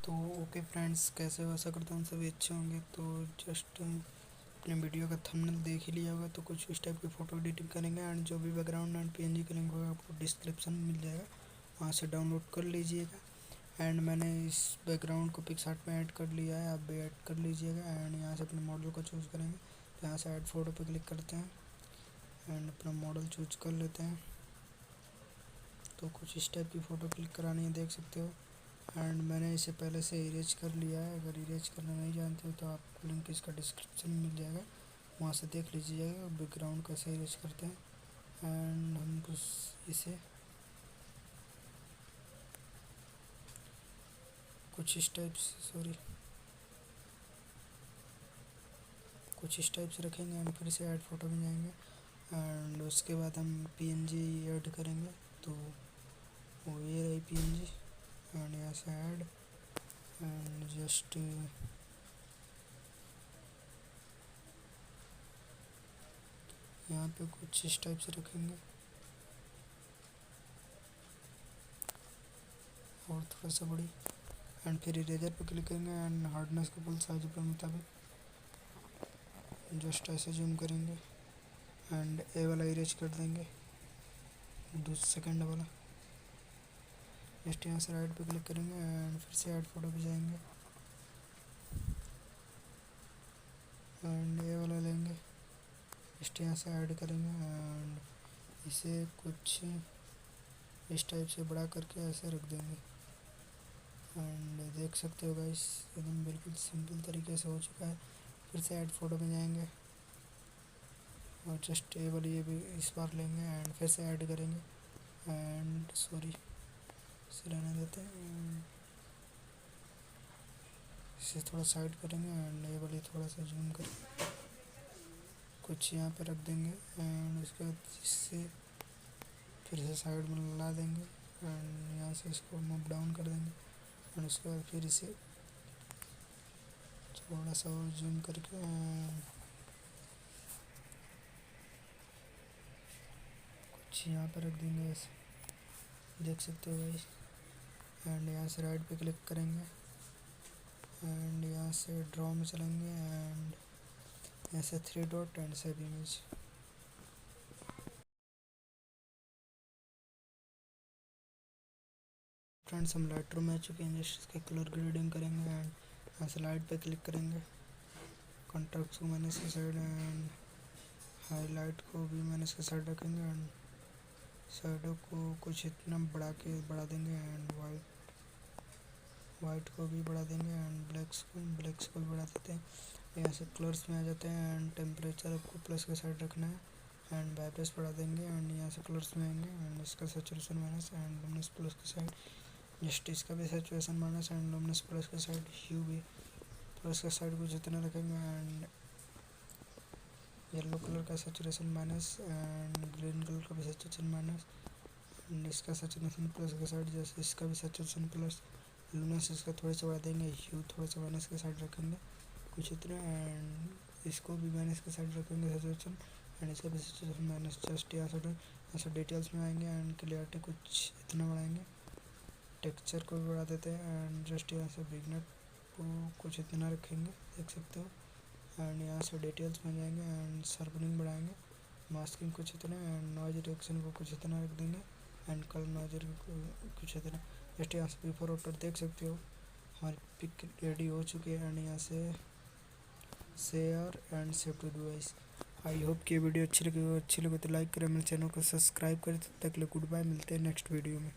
तो okay friends, कैसे हो? आशा करता हूँ सभी अच्छे होंगे। तो जस्ट अपने वीडियो का थंबनेल देख ही लिया होगा। तो कुछ इस टाइप की फ़ोटो एडिटिंग करेंगे एंड जो भी बैकग्राउंड एंड पीएनजी का लिंक होगा आपको डिस्क्रिप्शन में मिल जाएगा, वहाँ से डाउनलोड कर लीजिएगा। एंड मैंने इस बैकग्राउंड को पिक्सार्ट में ऐड कर लिया है, आप भी ऐड कर लीजिएगा। एंड यहाँ से अपने मॉडल को चूज़ करेंगे, तो यहाँ से ऐड फ़ोटो पर क्लिक करते हैं एंड अपना मॉडल चूज कर लेते हैं। तो कुछ इस टाइप की फ़ोटो क्लिक करानी है, देख सकते हो। एंड मैंने इसे पहले से इरेज कर लिया है। अगर इरेज करना नहीं जानते हो तो आपको लिंक इसका डिस्क्रिप्शन में मिल जाएगा, वहाँ से देख लीजिएगा बैकग्राउंड कैसे इरेज करते हैं। एंड हम बस इसे कुछ इस टाइप से कुछ इस टाइप से रखेंगे एंड फिर से ऐड फ़ोटो में जाएंगे। एंड उसके बाद हम पीएनजी ऐड करेंगे। तो वो ये रही पीएनजी एंड यहाँ से ऐड एंड जस्ट यहाँ पे कुछ इस टाइप से रखेंगे और थोड़ा सा बड़ी। एंड फिर इरेजर पे क्लिक करेंगे एंड हार्डनेस को फुल साइज के मुताबिक जस्ट ऐसे जूम करेंगे एंड ए वाला इरेज कर देंगे, सेकंड वाला। जस्ट यहाँ से राइट पे क्लिक करेंगे एंड फिर से ऐड फोटो पे जाएंगे एंड ए वाला लेंगे, जस्ट यहाँ से ऐड करेंगे एंड इसे कुछ इस टाइप से बड़ा करके ऐसे रख देंगे। एंड देख सकते हो गाइस, एकदम बिल्कुल सिंपल तरीके से हो चुका है। फिर से ऐड फोटो में जाएंगे और जस्ट ये वाली ये भी इस बार लेंगे एंड फिर से ऐड करेंगे एंड इसे रहने देते हैं। इसे थोड़ा साइड करेंगे एंड ये वाली थोड़ा सा जूम कर कुछ यहाँ पे रख देंगे एंड उसके बाद इससे फिर से साइड में ला देंगे एंड यहाँ से इसको मूव डाउन कर देंगे एंड उसके बाद फिर इसे थोड़ा सा और जूम करके कुछ यहाँ पे रख देंगे ऐसे, देख सकते हो गाइस। एंड यहाँ से राइट पे क्लिक करेंगे एंड यहाँ से ड्रॉ में चलेंगे एंड यहाँ से 3 dot and save image. Friends, हम लाइटरूम में आ चुके हैं। जस्ट इसका कलर ग्रेडिंग करेंगे एंड यहाँ से लाइट पे क्लिक करेंगे, कॉन्ट्रास्ट को माइनस के साइड एंड हाईलाइट को भी माइनस के साइड रखेंगे एंड शैडो को कुछ इतना बढ़ा देंगे एंड वाइट को भी बढ़ा देंगे एंड ब्लैक्स को भी बढ़ा देते हैं। यहाँ से कलर्स में आ जाते हैं एंड टेम्परेचर आपको प्लस के साइड रखना है एंड ब्राइटनेस बढ़ा देंगे एंड यहाँ से कलर्स में आएंगे एंड इसका saturation minus and luminous plus के साइड, जस्ट इसका भी saturation minus and luminous plus के साइड, ह्यू भी प्लस के साइड को जितना रखेंगे एंड येलो कलर का saturation minus and green colour का भी सैचुरेशन माइनस एंड इसका सैचुरेशन प्लस के साइड, जैसे इसका भी सैचुरेशन प्लस, लुमिनस इसका थोड़ा सा बढ़ा देंगे, ह्यू थोड़ा सा माइनस के साइड रखेंगे कुछ इतना एंड इसको भी माइनस के साइड रखेंगे सैचुरेशन एंड इसका भी सैचुरेशन माइनस। जस्ट यहाँ से डिटेल्स में आएंगे एंड क्लियरिटी कुछ इतना बढ़ाएंगे, टेक्सचर को भी बढ़ा देते हैं एंड जस्ट यहाँ से बिगनर को कुछ इतना रखेंगे, देख सकते हो। एंड यहाँ से डिटेल्स में जाएंगे एंड शार्पनिंग बढ़ाएंगे, मास्किंग कुछ इतना एंड नॉइज रिडक्शन को कुछ इतना रख देंगे एंड कलर नॉइज को कुछ इतना। जस्ट यहाँ से बिफोर आफ्टर देख सकते हो, हमारी पिक रेडी हो चुकी है एंड यहाँ से share and save to device. I hope कि वीडियो अच्छी लगी तो लाइक करें, मेरे चैनल को सब्सक्राइब करें। तब तक के लिए गुड बाय, मिलते हैं नेक्स्ट वीडियो में।